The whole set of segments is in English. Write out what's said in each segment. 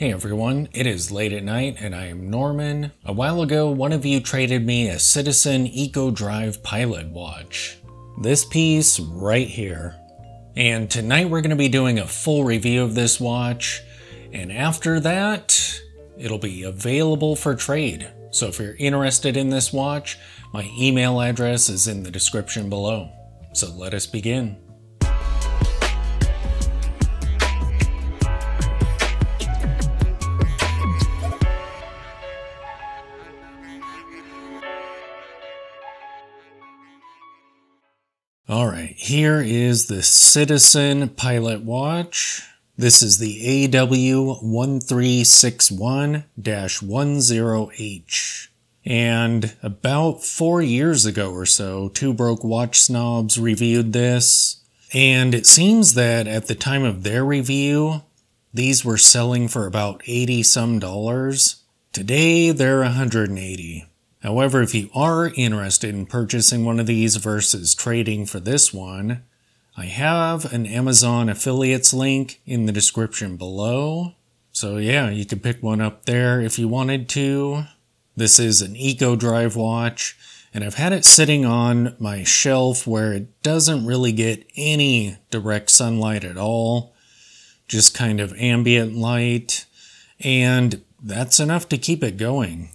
Hey everyone, it is late at night and I am Norman. A while ago, one of you traded me a Citizen Eco Drive Pilot watch. This piece right here. And tonight we're going to be doing a full review of this watch, and after that, it'll be available for trade. So if you're interested in this watch, my email address is in the description below. So let us begin. Alright, here is the Citizen Pilot watch. This is the AW1361-10H. And about 4 years ago or so, Two Broke Watch Snobs reviewed this. And it seems that at the time of their review, these were selling for about $80 some. Today, they're $180. However, if you are interested in purchasing one of these versus trading for this one, I have an Amazon affiliates link in the description below. So yeah, you could pick one up there if you wanted to. This is an Eco Drive watch, and I've had it sitting on my shelf where it doesn't really get any direct sunlight at all, just kind of ambient light, and that's enough to keep it going.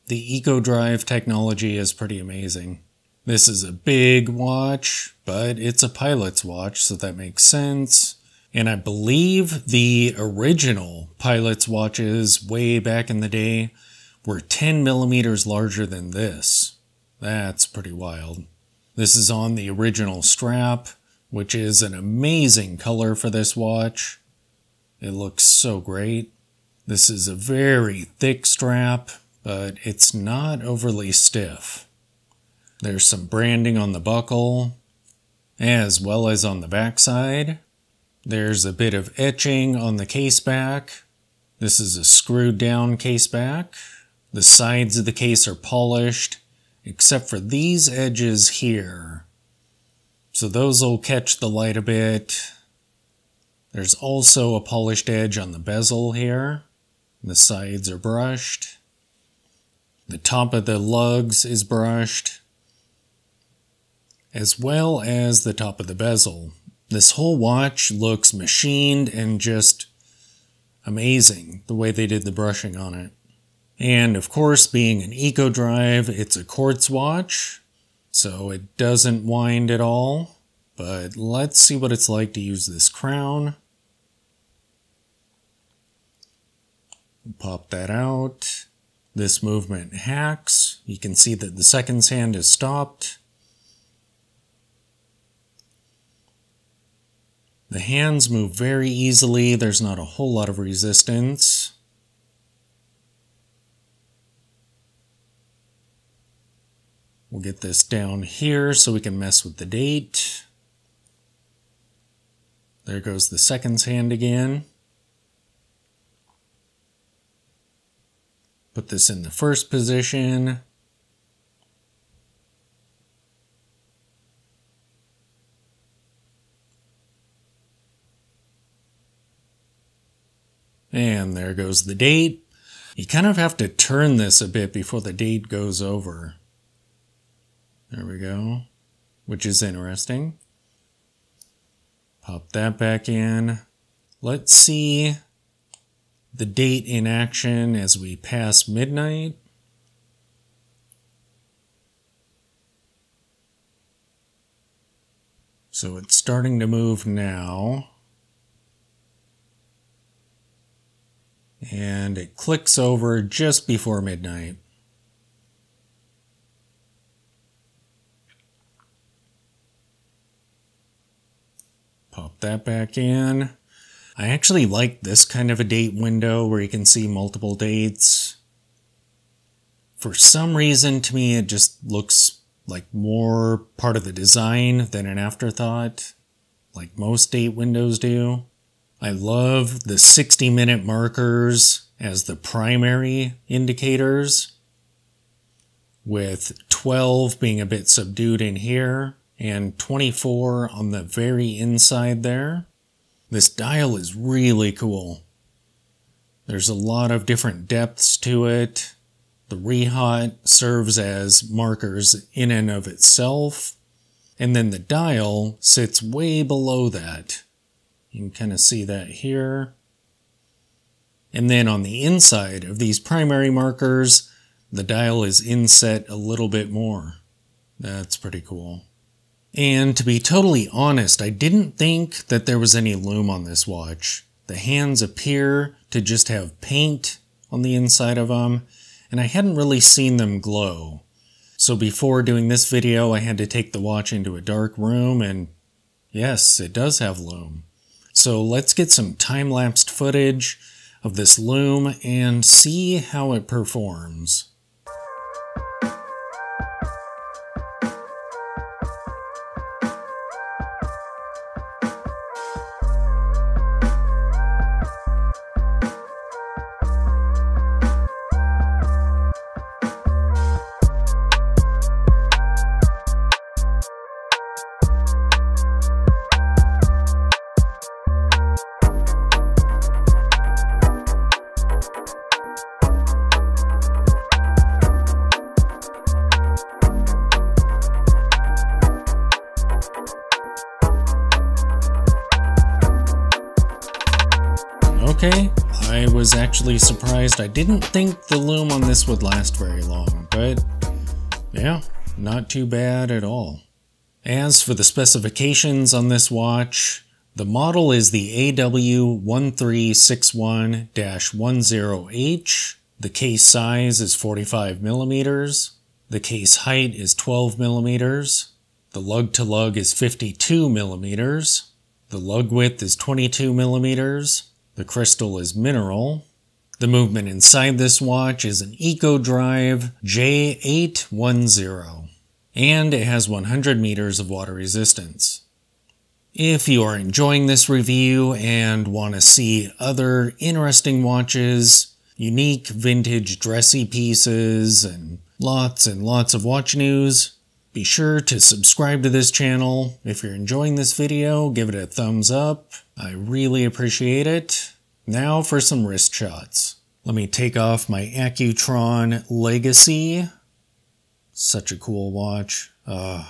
The Eco Drive technology is pretty amazing. This is a big watch, but it's a pilot's watch, so that makes sense. And I believe the original pilot's watches way back in the day were 10 millimeters larger than this. That's pretty wild. This is on the original strap, which is an amazing color for this watch. It looks so great. This is a very thick strap, but it's not overly stiff. There's some branding on the buckle, as well as on the backside. There's a bit of etching on the case back. This is a screwed down case back. The sides of the case are polished, except for these edges here. So those will catch the light a bit. There's also a polished edge on the bezel here. The sides are brushed. The top of the lugs is brushed, as well as the top of the bezel. This whole watch looks machined and just amazing, the way they did the brushing on it. And of course, being an Eco Drive, it's a quartz watch, so it doesn't wind at all. But let's see what it's like to use this crown. Pop that out. This movement hacks. You can see that the seconds hand is stopped. The hands move very easily. There's not a whole lot of resistance. We'll get this down here so we can mess with the date. There goes the seconds hand again. Put this in the first position. And there goes the date. You kind of have to turn this a bit before the date goes over. There we go, which is interesting. Pop that back in. Let's see the date in action as we pass midnight. So it's starting to move now. And it clicks over just before midnight. Pop that back in. I actually like this kind of a date window where you can see multiple dates. For some reason, to me, it just looks like more part of the design than an afterthought, like most date windows do. I love the 60-minute markers as the primary indicators, with 12 being a bit subdued in here, and 24 on the very inside there. This dial is really cool. There's a lot of different depths to it. The rehaut serves as markers in and of itself, and then the dial sits way below that. You can kind of see that here. And then on the inside of these primary markers, the dial is inset a little bit more. That's pretty cool. And to be totally honest, I didn't think that there was any lume on this watch. The hands appear to just have paint on the inside of them, and I hadn't really seen them glow. So before doing this video, I had to take the watch into a dark room, and yes, it does have lume. So let's get some time-lapsed footage of this lume and see how it performs. Okay, I was actually surprised. I didn't think the lume on this would last very long, but yeah, not too bad at all. As for the specifications on this watch, the model is the AW1361-10H. The case size is 45 millimeters. The case height is 12 millimeters. The lug-to-lug is 52 millimeters. The lug width is 22 millimeters. The crystal is mineral. The movement inside this watch is an EcoDrive J810, and it has 100 meters of water resistance. If you are enjoying this review and want to see other interesting watches, unique vintage dressy pieces, and lots of watch news, be sure to subscribe to this channel. If you're enjoying this video, give it a thumbs up. I really appreciate it. Now for some wrist shots. Let me take off my Accutron Legacy. Such a cool watch. And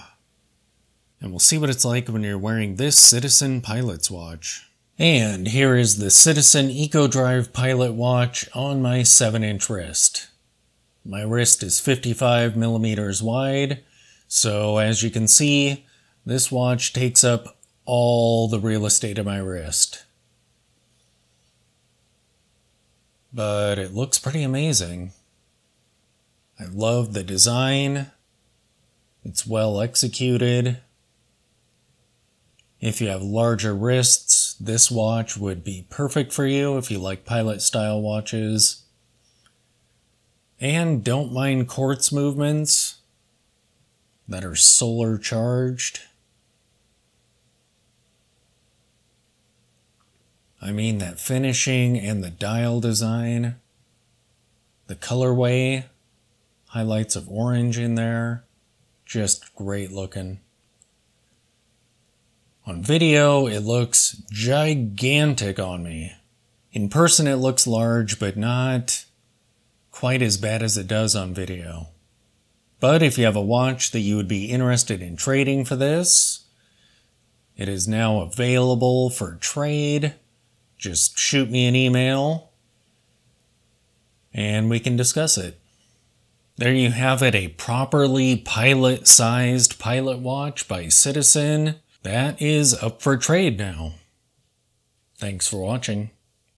we'll see what it's like when you're wearing this Citizen Pilot's watch. And here is the Citizen EcoDrive Pilot watch on my 7-inch wrist. My wrist is 55 millimeters wide, so as you can see, this watch takes up all the real estate of my wrist. But it looks pretty amazing. I love the design. It's well executed. If you have larger wrists, this watch would be perfect for you if you like pilot style watches. And don't mind quartz movements that are solar charged. I mean, that finishing and the dial design, the colorway, highlights of orange in there, just great looking. On video, it looks gigantic on me. In person, it looks large, but not quite as bad as it does on video. But if you have a watch that you would be interested in trading for this, it is now available for trade. Just shoot me an email and we can discuss it. There you have it, a properly pilot-sized pilot watch by Citizen. That is up for trade now. Thanks for watching.